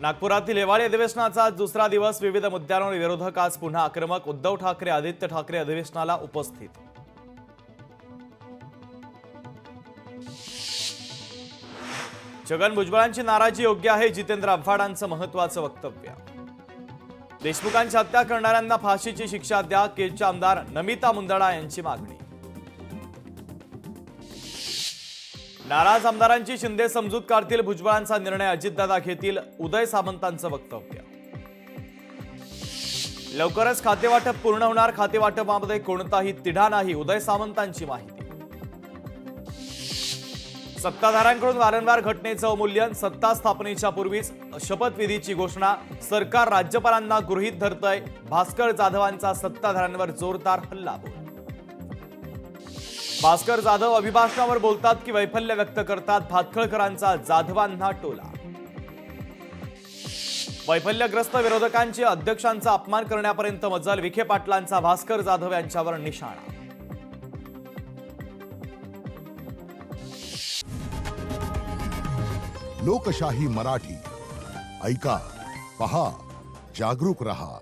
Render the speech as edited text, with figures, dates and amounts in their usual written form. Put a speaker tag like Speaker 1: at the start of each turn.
Speaker 1: नागपुरातील हिवाळी अधिवेशनाचा आज दुसरा दिवस. विविध मुद्द्यांवर विरोधक आज पुन्हा आक्रमक. उद्धव ठाकरे, आदित्य ठाकरे अधिवेशनाला उपस्थित. छगन भुजबळांची नाराजी योग्य आहे, जितेंद्र आव्हाडांचं महत्त्वाचं वक्तव्य. देशमुखांची हत्या करणाऱ्यांना फाशीची शिक्षा द्या, केजच्या आमदार नमिता मुंदडा यांची मागणी. नाराज आमदारांची शिंदे समजूत काढतील, भुजबळांचा निर्णय अजितदादा घेतील, उदय सामंतांचं वक्तव्य. लवकरच खातेवाटप पूर्ण होणार, खातेवाटपामध्ये कोणताही तिढा नाही, उदय सामंतांची माहिती. सत्ताधाऱ्यांकडून वारंवार घटनेचं अवमूल्यन, सत्ता स्थापनेच्या पूर्वीच शपथविधीची घोषणा, सरकार राज्यपालांना गृहीत धरतंय, भास्कर जाधवांचा सत्ताधाऱ्यांवर जोरदार हल्लाबोल. भास्कर जाधव अभिभाषणावर बोलतात की वैफल्य व्यक्त करतात, भातखळकरांचा जाधवांना टोला. वैफल्यग्रस्त विरोधकांची अध्यक्षांचा अपमान करण्यापर्यंत मजल, विखे पाटलांचा भास्कर जाधव यांच्यावर निशाणा.
Speaker 2: लोकशाही मराठी ऐका, पहा, जागरूक रहा.